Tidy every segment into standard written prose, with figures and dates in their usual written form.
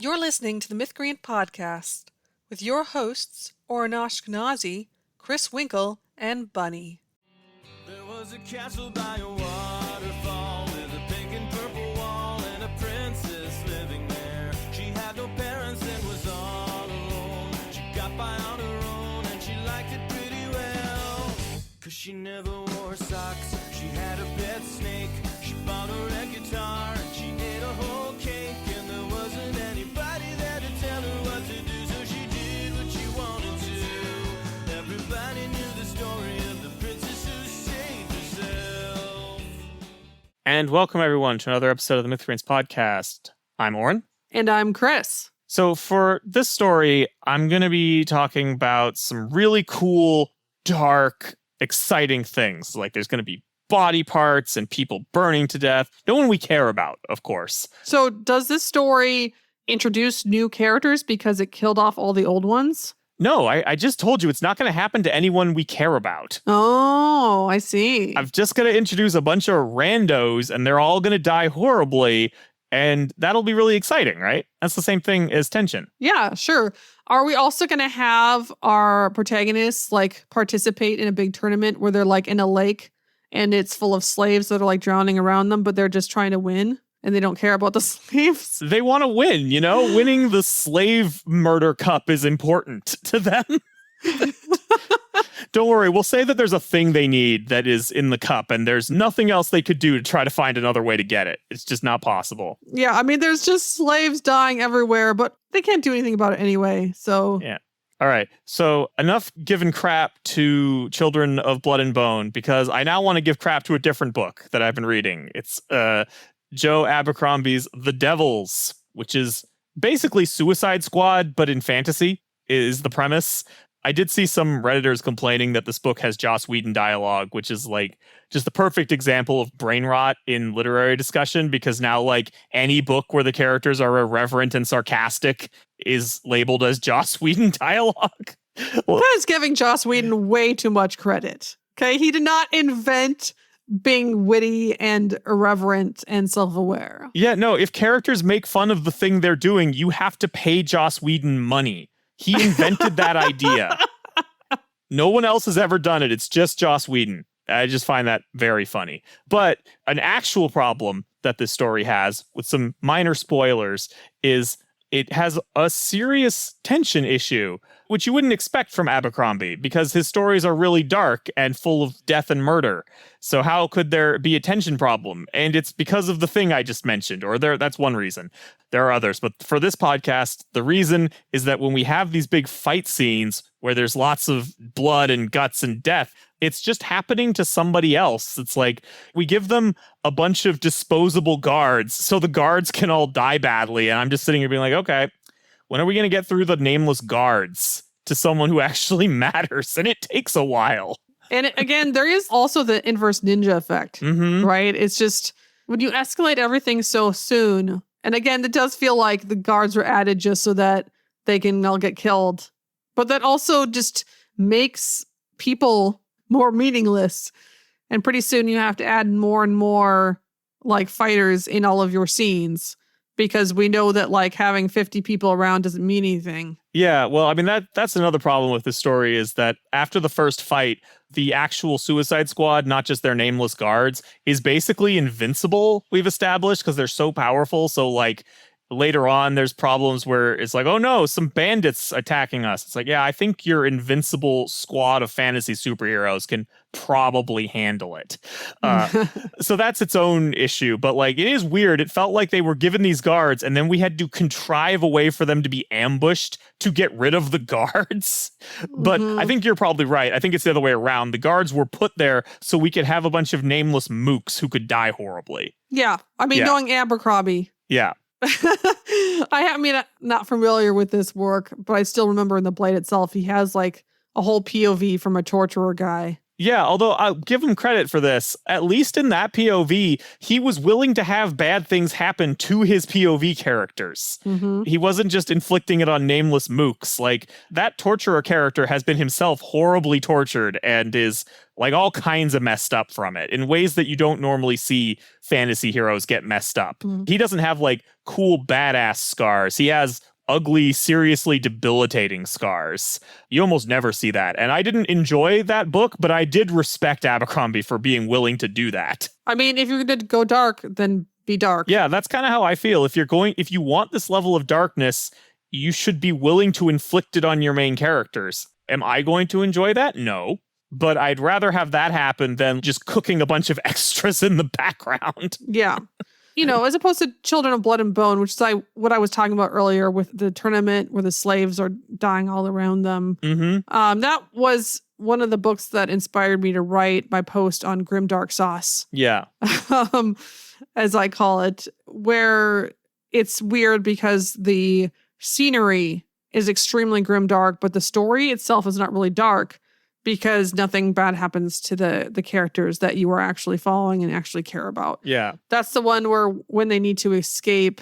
You're listening to the Mythcreant podcast with your hosts, Oren Ashkenazi, Chris Winkle, and Bunny. There was a castle by a waterfall with a pink and purple wall and a princess living there. She had no parents and was all alone. She got by on her own and she liked it pretty well. 'Cause she never wore socks. She had a pet snake. She bought her a guitar and she ate a whole cake. And there wasn't anybody there to tell her what to do, so she did what she wanted to. Everybody knew the story of the princess who saved herself. And welcome everyone to another episode of the Mythcreants podcast. I'm Oren. And I'm Chris. So for this story, I'm going to be talking about some really cool, dark, exciting things. Like there's going to be body parts and people burning to death. No one we care about, of course. So does this story introduce new characters because it killed off all the old ones? No, I just told you it's not going to happen to anyone we care about. Oh, I see. I'm just going to introduce a bunch of randos and they're all going to die horribly. And that'll be really exciting, right? That's the same thing as tension. Yeah, sure. Are we also going to have our protagonists like participate in a big tournament where they're like in a lake and it's full of slaves that are like drowning around them, but they're just trying to win and they don't care about the slaves? They want to win, you know? Winning the slave murder cup is important to them. Don't worry, we'll say that there's a thing they need that is in the cup and there's nothing else they could do to try to find another way to get it. It's just not possible. Yeah, I mean, there's just slaves dying everywhere, but they can't do anything about it anyway, so... Yeah. All right, so enough giving crap to Children of Blood and Bone, because I now want to give crap to a different book that I've been reading. It's Joe Abercrombie's The Devils, which is basically Suicide Squad, but in fantasy, is the premise. I did see some Redditors complaining that this book has Joss Whedon dialogue, which is like just the perfect example of brain rot in literary discussion, because now like any book where the characters are irreverent and sarcastic is labeled as Joss Whedon dialogue. Well, That is giving Joss Whedon way too much credit. Okay, he did not invent being witty and irreverent and self-aware. yeah, no, if characters make fun of the thing they're doing, you have to pay Joss Whedon money. He invented that idea. No one else has ever done it. It's just Joss Whedon. I just find that very funny. But an actual problem that this story has, with some minor spoilers, is it has a serious tension issue, which you wouldn't expect from Abercrombie, because his stories are really dark and full of death and murder. So how could there be a tension problem? And it's because of the thing I just mentioned, or that's one reason. There are others, but for this podcast, the reason is that when we have these big fight scenes where there's lots of blood and guts and death, it's just happening to somebody else. It's like we give them a bunch of disposable guards so the guards can all die badly. And I'm just sitting here being like, okay, when are we going to get through the nameless guards to someone who actually matters? And it takes a while. And again, there is also the inverse ninja effect, right? It's just when you escalate everything so soon, and again, it does feel like the guards were added just so that they can all get killed. But that also just makes people more meaningless. And pretty soon you have to add more and more like fighters in all of your scenes, because we know that like having 50 people around doesn't mean anything. Yeah, well, I mean, that's another problem with this story, is that after the first fight, the actual Suicide Squad, not just their nameless guards, is basically invincible, we've established, because they're so powerful. So like later on, there's problems where it's like, oh no, some bandits attacking us. It's like, yeah, I think your invincible squad of fantasy superheroes can probably handle it. So that's its own issue. But like, it is weird. It felt like they were given these guards and then we had to contrive a way for them to be ambushed to get rid of the guards. But I think you're probably right. I think it's the other way around. The guards were put there so we could have a bunch of nameless mooks who could die horribly. Yeah. I mean, knowing Abercrombie. Yeah. I mean, I'm not familiar with this work, but I still remember in The Blade itself, he has like a whole POV from a torturer guy. Yeah, although I'll give him credit for this. At least in that POV, he was willing to have bad things happen to his POV characters. Mm-hmm. He wasn't just inflicting it on nameless mooks. Like, that torturer character has been himself horribly tortured and is, like, all kinds of messed up from it in ways that you don't normally see fantasy heroes get messed up. Mm-hmm. He doesn't have, like, cool badass scars. He has ugly, seriously debilitating scars. You almost never see that. And I didn't enjoy that book, but I did respect Abercrombie for being willing to do that. I mean, if you're going to go dark, then be dark. Yeah, that's kind of how I feel. If you want this level of darkness, you should be willing to inflict it on your main characters. Am I going to enjoy that? No. But I'd rather have that happen than just cooking a bunch of extras in the background. Yeah. You know, as opposed to Children of Blood and Bone, which is what I was talking about earlier with the tournament where the slaves are dying all around them. Mm-hmm. That was one of the books that inspired me to write my post on Grimdark Sauce. Yeah. As I call it, where it's weird because the scenery is extremely grimdark, but the story itself is not really dark because nothing bad happens to the characters that you are actually following and actually care about. Yeah. That's the one where when they need to escape,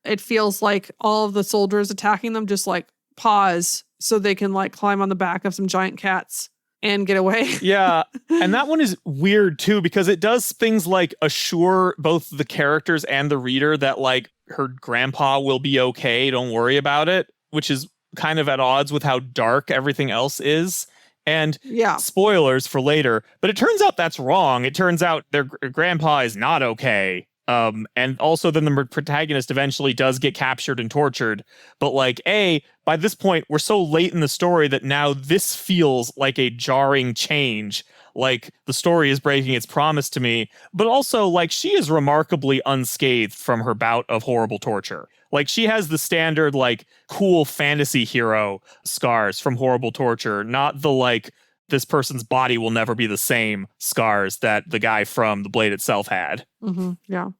it feels like all of the soldiers attacking them just like pause so they can like climb on the back of some giant cats and get away. Yeah. And that one is weird too, because it does things like assure both the characters and the reader that like her grandpa will be okay. Don't worry about it, which is kind of at odds with how dark everything else is. And yeah, spoilers for later, but it turns out that's wrong. It turns out their grandpa is not okay. And also then the protagonist eventually does get captured and tortured. But like, by this point, we're so late in the story that now this feels like a jarring change. Like the story is breaking its promise to me, but also like she is remarkably unscathed from her bout of horrible torture. Like she has the standard like cool fantasy hero scars from horrible torture, not the like this person's body will never be the same scars that the guy from The Blade itself had. Mm-hmm. Yeah.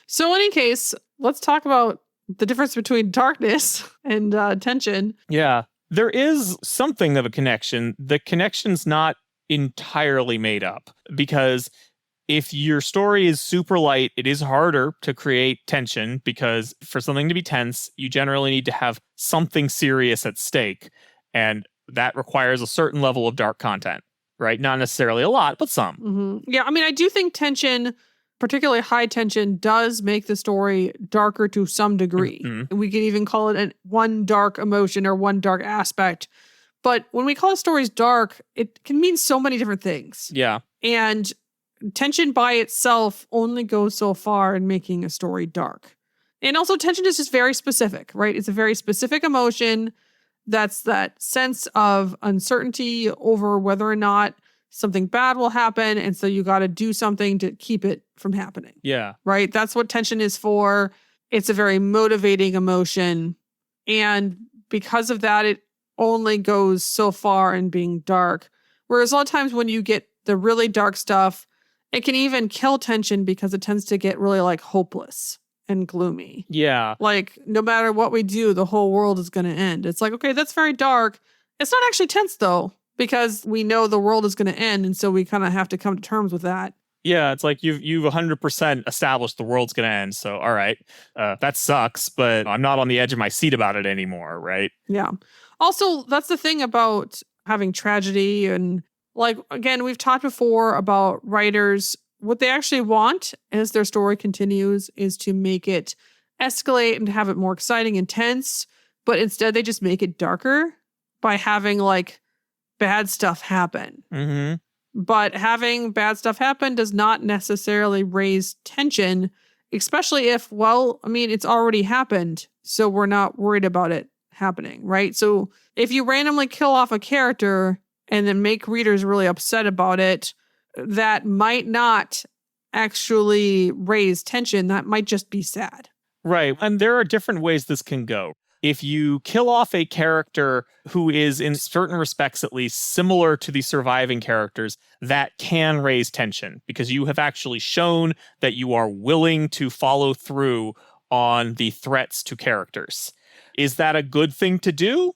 So in any case, let's talk about the difference between darkness and tension. Yeah. There is something of a connection. The connection's not entirely made up because if your story is super light, it is harder to create tension because for something to be tense, you generally need to have something serious at stake. And that requires a certain level of dark content, right? Not necessarily a lot, but some. Mm-hmm. Yeah, I mean, I do think tension, particularly high tension, does make the story darker to some degree. Mm-hmm. We could even call it one dark emotion or one dark aspect. But when we call stories dark, it can mean so many different things. Yeah. And tension by itself only goes so far in making a story dark. And also tension is just very specific, right? It's a very specific emotion. That's that sense of uncertainty over whether or not something bad will happen. And so you got to do something to keep it from happening. Yeah. Right? That's what tension is for. It's a very motivating emotion. And because of that, it only goes so far in being dark. Whereas a lot of times when you get the really dark stuff, it can even kill tension because it tends to get really like hopeless and gloomy. Yeah. Like no matter what we do, the whole world is going to end. It's like, okay, that's very dark. It's not actually tense though, because we know the world is going to end. And so we kind of have to come to terms with that. Yeah, it's like you've 100% established the world's going to end. So, all right, that sucks, but I'm not on the edge of my seat about it anymore, right? Yeah. Also, that's the thing about having tragedy. And like, again, we've talked before about writers. What they actually want as their story continues is to make it escalate and have it more exciting, intense. But instead, they just make it darker by having like bad stuff happen. Mm-hmm. But having bad stuff happen does not necessarily raise tension, especially if, well, I mean, it's already happened. So we're not worried about it happening, right? So if you randomly kill off a character and then make readers really upset about it, that might not actually raise tension. That might just be sad. Right. And there are different ways this can go. If you kill off a character who is, in certain respects at least, similar to the surviving characters, that can raise tension because you have actually shown that you are willing to follow through on the threats to characters. Is that a good thing to do?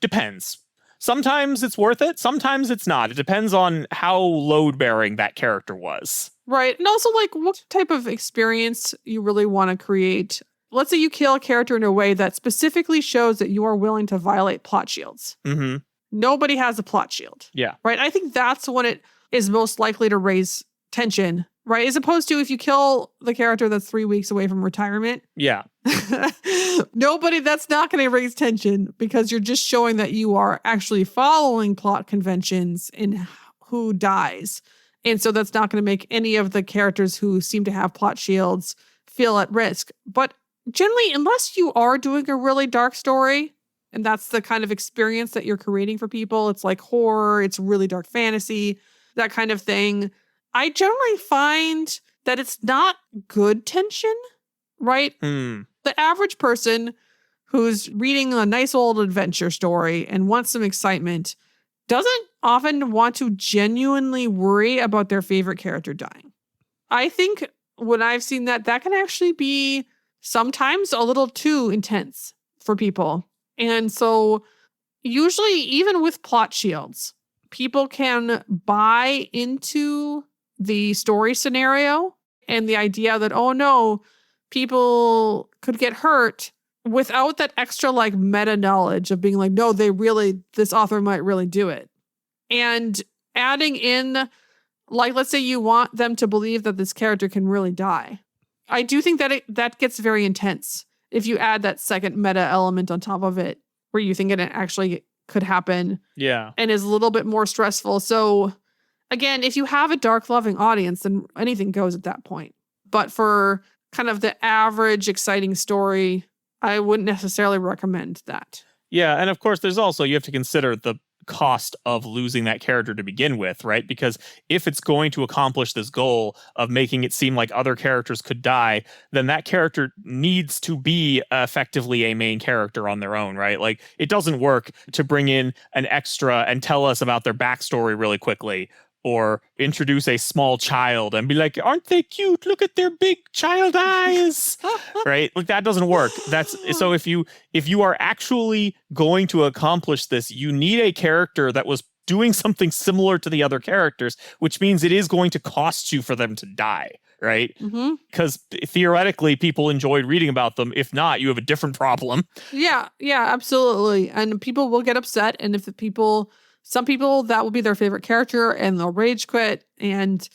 Depends. Sometimes it's worth it. Sometimes it's not. It depends on how load-bearing that character was. Right. And also, like, what type of experience you really want to create. Let's say you kill a character in a way that specifically shows that you are willing to violate plot shields. Mm-hmm. Nobody has a plot shield. Yeah. Right? I think that's when it is most likely to raise tension, right? As opposed to if you kill the character that's 3 weeks away from retirement. Yeah. That's not going to raise tension because you're just showing that you are actually following plot conventions in who dies. And so that's not going to make any of the characters who seem to have plot shields feel at risk. But generally, unless you are doing a really dark story, and that's the kind of experience that you're creating for people, it's like horror, it's really dark fantasy, that kind of thing. I generally find that it's not good tension, right? The average person who's reading a nice old adventure story and wants some excitement doesn't often want to genuinely worry about their favorite character dying. I think when I've seen that can actually be sometimes a little too intense for people. And so usually, even with plot shields, people can buy into the story scenario and the idea that, oh no, people could get hurt without that extra like meta knowledge of being like, no, this author might really do it. And adding in, like, let's say you want them to believe that this character can really die. I do think that that gets very intense if you add that second meta element on top of it, where you think it actually could happen. Yeah. And is a little bit more stressful. So again, if you have a dark loving audience, then anything goes at that point. But for kind of the average exciting story, I wouldn't necessarily recommend that. Yeah. And of course, there's also, you have to consider the cost of losing that character to begin with, right? Because if it's going to accomplish this goal of making it seem like other characters could die, then that character needs to be effectively a main character on their own, right? Like, it doesn't work to bring in an extra and tell us about their backstory really quickly, or introduce a small child and be like, aren't they cute? Look at their big child eyes, right? Like, that doesn't work. So if you are actually going to accomplish this, you need a character that was doing something similar to the other characters, which means it is going to cost you for them to die, right? Because theoretically, people enjoyed reading about them. If not, you have a different problem. Yeah, absolutely. And people will get upset. And if some people, that will be their favorite character and they'll rage quit. And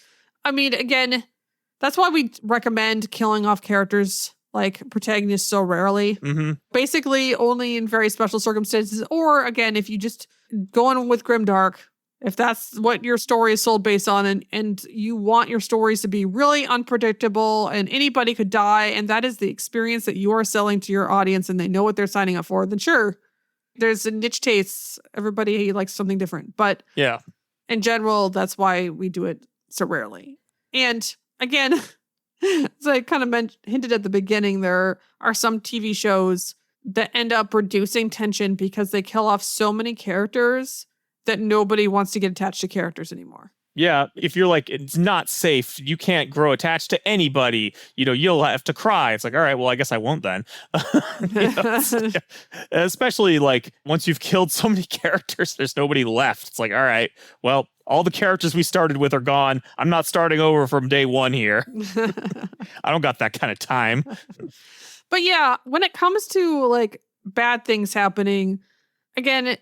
I mean, again, that's why we recommend killing off characters like protagonists so rarely. Basically, only in very special circumstances. Or again, if you just go on with grimdark, if that's what your story is sold based on, and you want your stories to be really unpredictable and anybody could die, and that is the experience that you are selling to your audience and they know what they're signing up for, then sure. There's a niche taste. Everybody likes something different. But yeah, in general, that's why we do it so rarely. And again, as I kind of hinted at the beginning, there are some TV shows that end up reducing tension because they kill off so many characters that nobody wants to get attached to characters anymore. Yeah, if you're like, it's not safe, you can't grow attached to anybody, you'll have to cry. It's like, all right, well, I guess I won't then. Especially like once you've killed so many characters, there's nobody left. It's like, all right, well, all the characters we started with are gone. I'm not starting over from day one here. I don't got that kind of time. But yeah, when it comes to like bad things happening, again,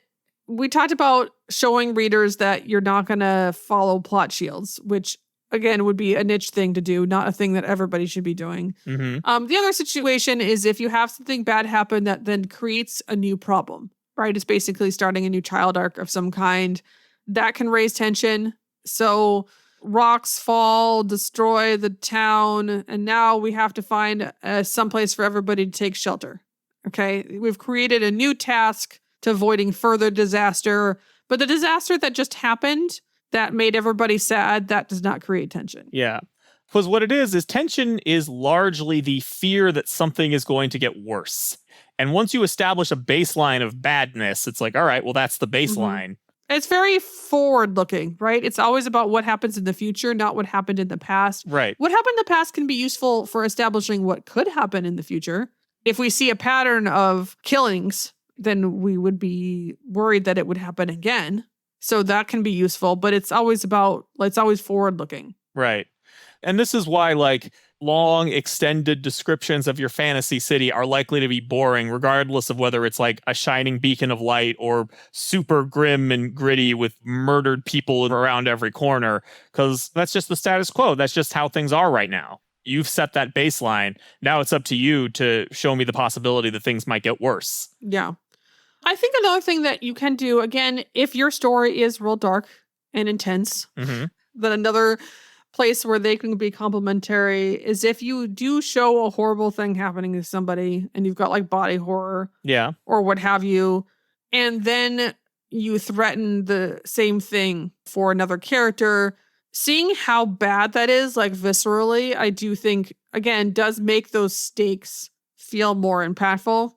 we talked about showing readers that you're not going to follow plot shields, which, again, would be a niche thing to do, not a thing that everybody should be doing. The other situation is if you have something bad happen that then creates a new problem, right? It's basically starting a new child arc of some kind. That can raise tension. So rocks fall, destroy the town, and now we have to find someplace for everybody to take shelter. Okay? We've created a new task to avoiding further disaster. But the disaster that just happened, that made everybody sad, that does not create tension. Yeah. Because what it is tension is largely the fear that something is going to get worse. And once you establish a baseline of badness, it's like, all right, well, that's the baseline. It's very forward-looking, right? It's always about what happens in the future, not what happened in the past. Right. What happened in the past can be useful for establishing what could happen in the future. If we see a pattern of killings, then we would be worried that it would happen again. So that can be useful, but it's always forward looking. Right. And this is why, like, long, extended descriptions of your fantasy city are likely to be boring, regardless of whether it's like a shining beacon of light or super grim and gritty with murdered people around every corner, because that's just the status quo. That's just how things are right now. You've set that baseline. Now it's up to you to show me the possibility that things might get worse. Yeah. I think another thing that you can do, again, if your story is real dark and intense, then another place where they can be complementary is if you do show a horrible thing happening to somebody and you've got like body horror or what have you, and then you threaten the same thing for another character, seeing how bad that is, like viscerally, I do think, again, does make those stakes feel more impactful.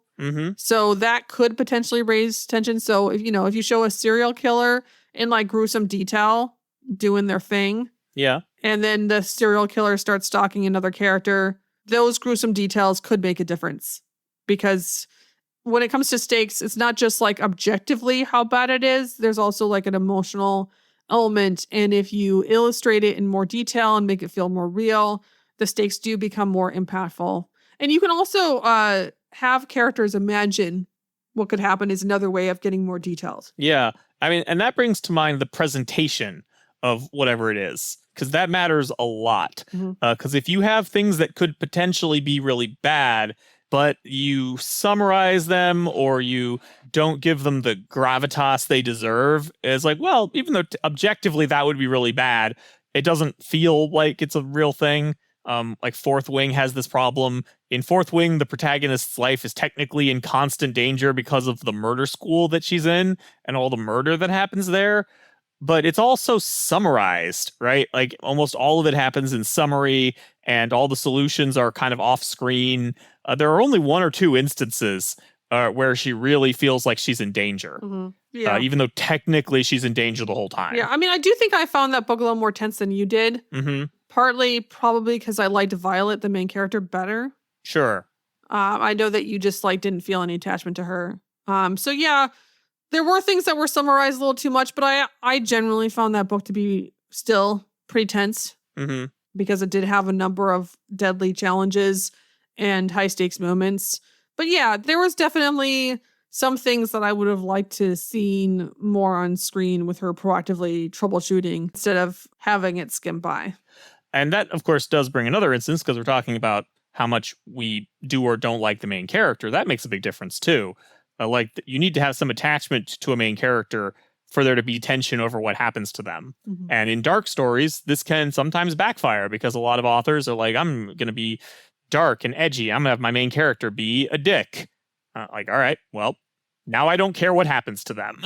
So that could potentially raise tension. So if you show a serial killer in like gruesome detail doing their thing, and then the serial killer starts stalking another character, those gruesome details could make a difference. Because when it comes to stakes, it's not just like objectively how bad it is. There's also like an emotional element. And if you illustrate it in more detail and make it feel more real, the stakes do become more impactful. And you can also have characters imagine what could happen is another way of getting more details. Yeah. I mean, and that brings to mind the presentation of whatever it is, because that matters a lot. Because if you have things that could potentially be really bad, but you summarize them or you don't give them the gravitas they deserve, it's like, well, even though objectively that would be really bad, it doesn't feel like it's a real thing. Like Fourth Wing has this problem. In Fourth Wing, the protagonist's life is technically in constant danger because of the murder school that she's in and all the murder that happens there. But it's also summarized, right? Like almost all of it happens in summary and all the solutions are kind of off screen. There are only one or two instances where she really feels like she's in danger. Even though technically she's in danger the whole time. Yeah, I mean, I do think I found that book a little more tense than you did. Partly probably because I liked Violet, the main character, better. Sure. I know that you just like didn't feel any attachment to her. So yeah, there were things that were summarized a little too much, but I generally found that book to be still pretty tense because it did have a number of deadly challenges and high stakes moments. But yeah, there was definitely some things that I would have liked to seen more on screen with her proactively troubleshooting instead of having it skim by. And that, of course, does bring another instance because we're talking about how much we do or don't like the main character. That makes a big difference, too. You need to have some attachment to a main character for there to be tension over what happens to them. And in dark stories, this can sometimes backfire because a lot of authors are like, I'm going to be dark and edgy. I'm going to have my main character be a dick. All right, well, now I don't care what happens to them.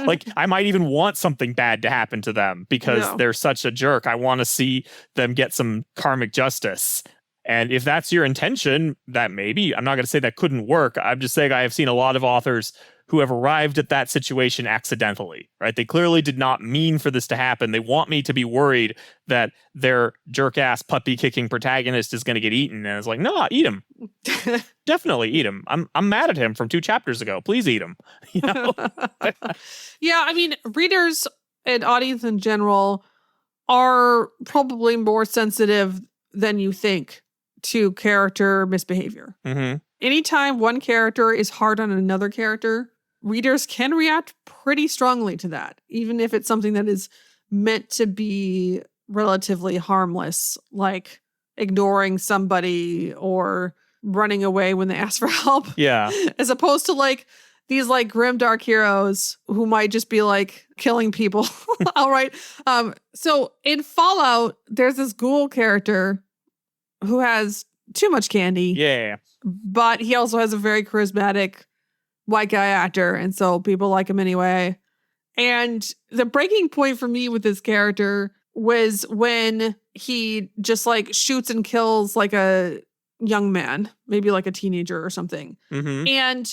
Like I might even want something bad to happen to them because they're such a jerk. I want to see them get some karmic justice. And if that's your intention, that maybe, I'm not going to say that couldn't work. I'm just saying I have seen a lot of authors who have arrived at that situation accidentally, right? They clearly did not mean for this to happen. They want me to be worried that their jerk-ass puppy-kicking protagonist is going to get eaten. And it's like, no, eat him. Definitely eat him. I'm mad at him from 2 chapters ago. Please eat him. Yeah, I mean, readers and audience in general are probably more sensitive than you think to character misbehavior. Anytime one character is hard on another character, readers can react pretty strongly to that, even if it's something that is meant to be relatively harmless, like ignoring somebody or running away when they ask for help. Yeah. As opposed to like these like grim dark heroes who might just be like killing people. All right. So in Fallout, there's this ghoul character who has too much candy. Yeah. But he also has a very charismatic white guy actor. And so people like him anyway. And the breaking point for me with this character was when he just like shoots and kills like a young man, maybe like a teenager or something. And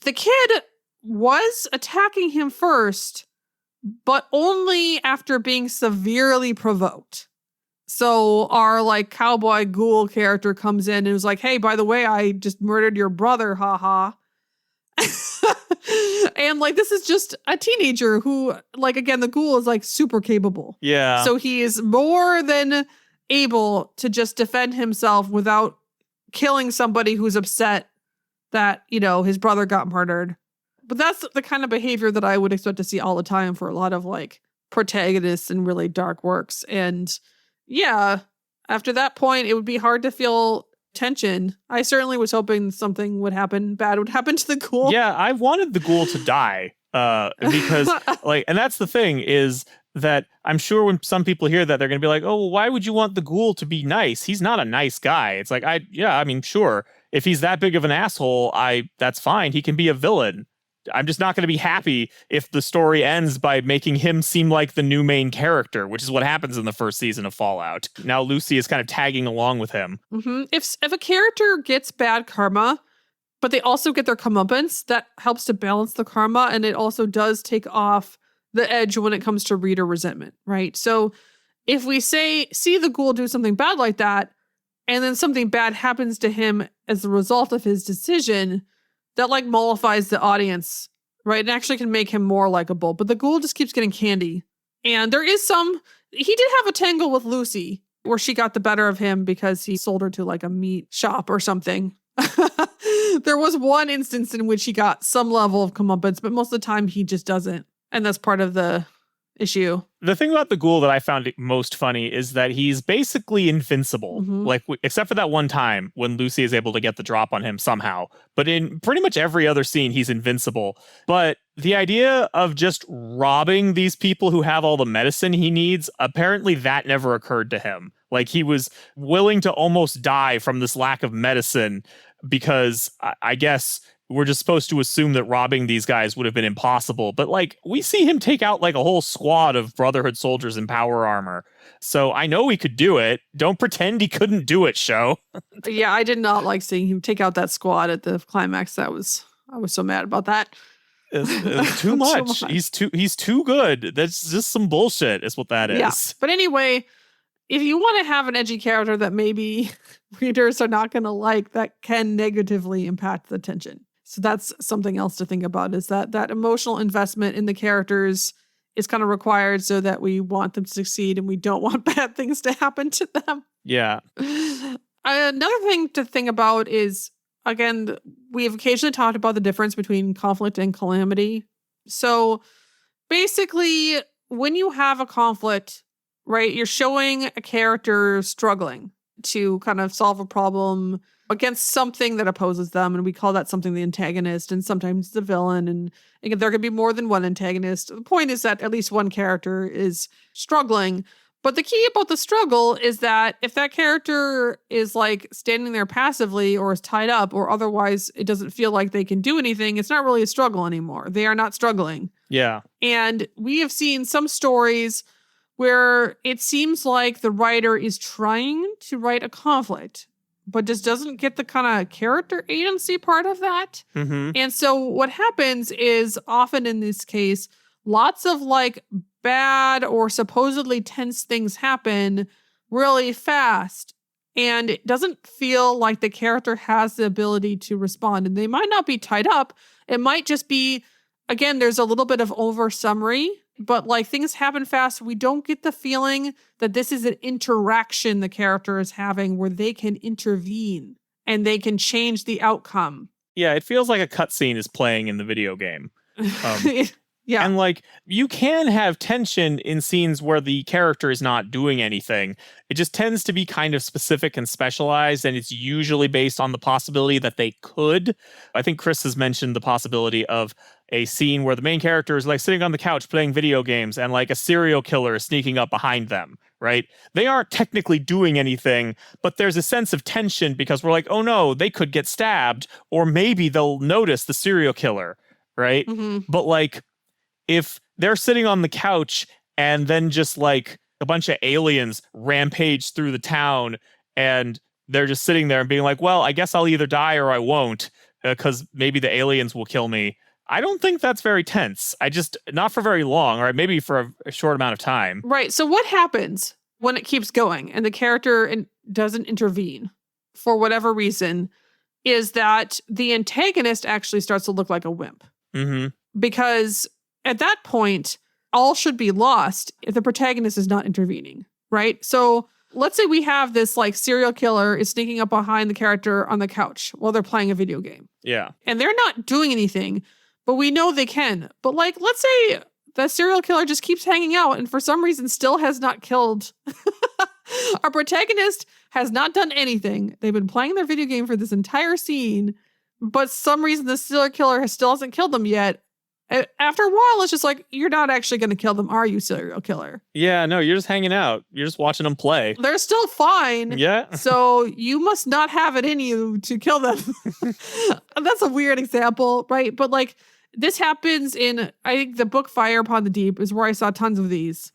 the kid was attacking him first, but only after being severely provoked. So our like cowboy ghoul character comes in and was like, hey, by the way, I just murdered your brother, haha. And like, this is just a teenager who, like, again, the ghoul is like super capable. Yeah. So he is more than able to just defend himself without killing somebody who's upset that, you know, his brother got murdered. But that's the kind of behavior that I would expect to see all the time for a lot of like protagonists in really dark works. And yeah, after that point, it would be hard to feel tension. I certainly was hoping something bad would happen to the ghoul. Yeah, I wanted the ghoul to die because like, and that's the thing is that I'm sure when some people hear that, they're going to be like, oh, well, why would you want the ghoul to be nice? He's not a nice guy. It's like, I mean, sure. If he's that big of an asshole, that's fine. He can be a villain. I'm just not going to be happy if the story ends by making him seem like the new main character, which is what happens in the first season of Fallout. Now Lucy is kind of tagging along with him. Mm-hmm. If a character gets bad karma, but they also get their comeuppance, that helps to balance the karma, and it also does take off the edge when it comes to reader resentment, right? So if we see the ghoul do something bad like that, and then something bad happens to him as a result of his decision, that like mollifies the audience, right? And actually can make him more likable. But the ghoul just keeps getting candy. And there is he did have a tangle with Lucy where she got the better of him because he sold her to like a meat shop or something. There was one instance in which he got some level of comeuppance, but most of the time he just doesn't. And that's part of the issue. The thing about the ghoul that I found most funny is that he's basically invincible. Mm-hmm. Like, except for that one time when Lucy is able to get the drop on him somehow. But in pretty much every other scene, he's invincible. But the idea of just robbing these people who have all the medicine he needs, apparently that never occurred to him. Like, he was willing to almost die from this lack of medicine because I guess we're just supposed to assume that robbing these guys would have been impossible. But like, we see him take out like a whole squad of Brotherhood soldiers in power armor. So I know he could do it. Don't pretend he couldn't do it, show. Yeah, I did not like seeing him take out that squad at the climax. I was so mad about that. It's too much. He's too good. That's just some bullshit is what that is. Yeah. But anyway, if you want to have an edgy character that maybe readers are not going to like, that can negatively impact the tension. So that's something else to think about, is that emotional investment in the characters is kind of required so that we want them to succeed and we don't want bad things to happen to them. Yeah. Another thing to think about is, again, we have occasionally talked about the difference between conflict and calamity. So basically, when you have a conflict, right, you're showing a character struggling to kind of solve a problem against something that opposes them, and we call that something the antagonist, and sometimes the villain, and again, there could be more than one antagonist. The point is that at least one character is struggling, but the key about the struggle is that if that character is like standing there passively or is tied up or otherwise it doesn't feel like they can do anything, it's not really a struggle anymore. They are not struggling. Yeah. And we have seen some stories where it seems like the writer is trying to write a conflict, but just doesn't get the kind of character agency part of that. Mm-hmm. And so what happens is often in this case, lots of like bad or supposedly tense things happen really fast. And it doesn't feel like the character has the ability to respond. And they might not be tied up. It might just be, again, there's a little bit of over summary, but like things happen fast. We don't get the feeling that this is an interaction the character is having where they can intervene and they can change the outcome. Yeah, it feels like a cutscene is playing in the video game. Yeah. And like, you can have tension in scenes where the character is not doing anything. It just tends to be kind of specific and specialized, and it's usually based on the possibility that they could. I think Chris has mentioned the possibility of a scene where the main character is like sitting on the couch playing video games and like a serial killer is sneaking up behind them, right? They aren't technically doing anything, but there's a sense of tension because we're like, oh no, they could get stabbed, or maybe they'll notice the serial killer, right? Mm-hmm. But like, if they're sitting on the couch and then just like a bunch of aliens rampage through the town and they're just sitting there and being like, well, I guess I'll either die or I won't because maybe the aliens will kill me. I don't think that's very tense. Not for very long, or maybe for a short amount of time. Right. So what happens when it keeps going and the character doesn't intervene for whatever reason is that the antagonist actually starts to look like a wimp. Mm-hmm. because at that point, all should be lost if the protagonist is not intervening, right? So let's say we have this like serial killer is sneaking up behind the character on the couch while they're playing a video game. Yeah. And they're not doing anything, but we know they can. But like, let's say the serial killer just keeps hanging out and for some reason still has not killed. Our protagonist has not done anything. They've been playing their video game for this entire scene, but some reason the serial killer still hasn't killed them yet. After a while, it's just like, you're not actually going to kill them, are you, serial killer? Yeah, no, you're just hanging out. You're just watching them play. They're still fine. Yeah. So you must not have it in you to kill them. That's a weird example, right? But like, this happens in, I think the book Fire Upon the Deep is where I saw tons of these.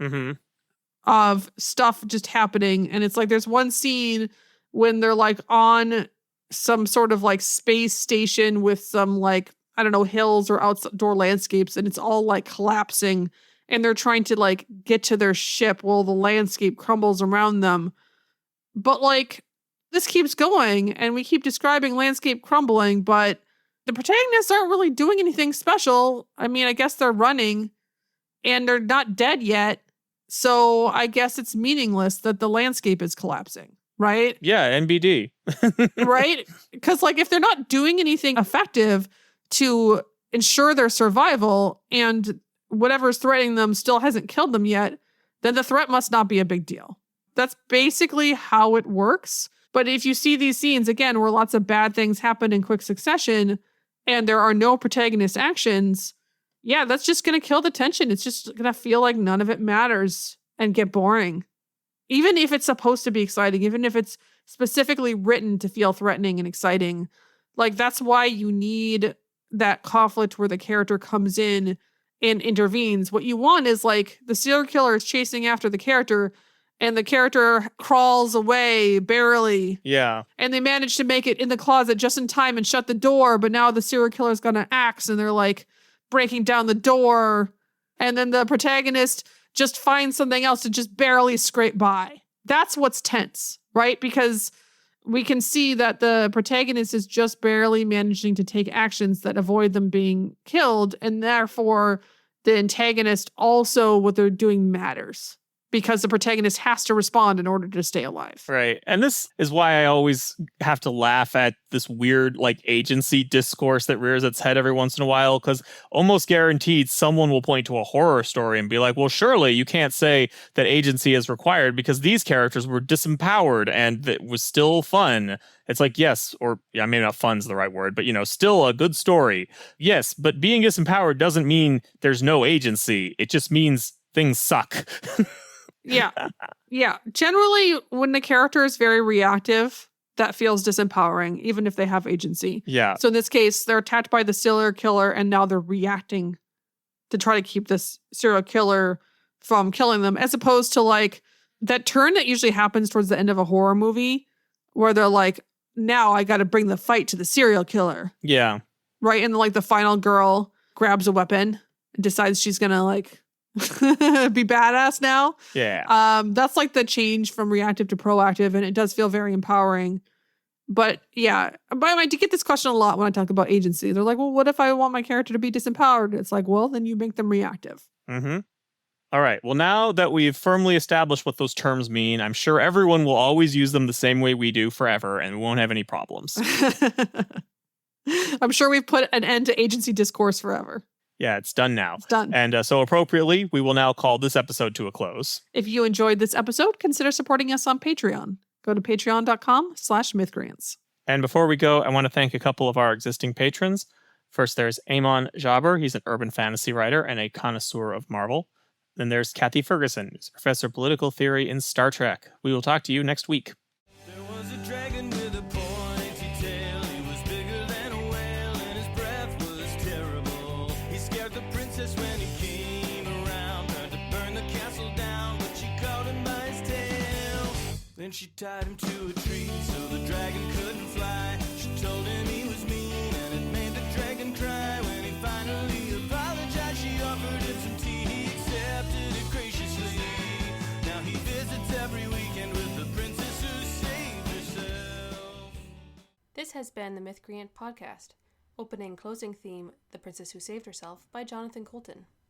Of stuff just happening. And it's like, there's one scene when they're like on some sort of like space station with some like, I don't know, hills or outdoor landscapes, and it's all like collapsing, and they're trying to like get to their ship while the landscape crumbles around them. But like, this keeps going, and we keep describing landscape crumbling, but the protagonists aren't really doing anything special. I mean, I guess they're running, and they're not dead yet, so I guess it's meaningless that the landscape is collapsing, right? Yeah, NBD. Right? Because like, if they're not doing anything effective to ensure their survival and whatever's threatening them still hasn't killed them yet, then the threat must not be a big deal. That's basically how it works. But if you see these scenes, again, where lots of bad things happen in quick succession and there are no protagonist actions, yeah, that's just going to kill the tension. It's just going to feel like none of it matters and get boring. Even if it's supposed to be exciting, even if it's specifically written to feel threatening and exciting, like that's why you need that conflict where the character comes in and intervenes. What you want is like the serial killer is chasing after the character and the character crawls away barely. Yeah. And they manage to make it in the closet just in time and shut the door. But now the serial killer's got an axe and they're like breaking down the door. And then the protagonist just finds something else to just barely scrape by. That's what's tense, right? Because we can see that the protagonist is just barely managing to take actions that avoid them being killed. And therefore, the antagonist also, what they're doing matters. Because the protagonist has to respond in order to stay alive. Right. And this is why I always have to laugh at this weird like agency discourse that rears its head every once in a while, because almost guaranteed someone will point to a horror story and be like, well, surely you can't say that agency is required because these characters were disempowered and it was still fun. It's like, yes, or yeah, maybe not fun's the right word, but you know, still a good story. Yes, but being disempowered doesn't mean there's no agency. It just means things suck. Yeah. Yeah. Generally, when the character is very reactive, that feels disempowering, even if they have agency. Yeah. So in this case, they're attacked by the serial killer and now they're reacting to try to keep this serial killer from killing them, as opposed to like that turn that usually happens towards the end of a horror movie where they're like, now I got to bring the fight to the serial killer. Yeah. Right. And like the final girl grabs a weapon and decides she's going to like be badass now. Yeah. That's like the change from reactive to proactive, and it does feel very empowering. But yeah, but I do get this question a lot when I talk about agency. They're like, well, what if I want my character to be disempowered? It's like, well, then you make them reactive. Mm-hmm. All right. Well, now that we've firmly established what those terms mean, I'm sure everyone will always use them the same way we do forever, and we won't have any problems. I'm sure we've put an end to agency discourse forever. Yeah, it's done now. It's done. And so appropriately, we will now call this episode to a close. If you enjoyed this episode, consider supporting us on Patreon. Go to patreon.com/Mythcreants. And before we go, I want to thank a couple of our existing patrons. First, there's Amon Jaber. He's an urban fantasy writer and a connoisseur of Marvel. Then there's Kathy Ferguson, who's a professor of political theory in Star Trek. We will talk to you next week. There was a dragon with a pointy tail. He was bigger than a whale and his breath was terrible. He scared the princess when he came around. Tried to burn the castle down, but she caught him by his tail. Then she tied him to a tree so the dragon couldn't fly. She told him he was mean and it made the dragon cry. When he finally apologized, she offered him some tea. He accepted it graciously. Now he visits every weekend with the princess who saved herself. This has been the Mythcreant podcast. Opening closing theme, The Princess Who Saved Herself by Jonathan Coulton.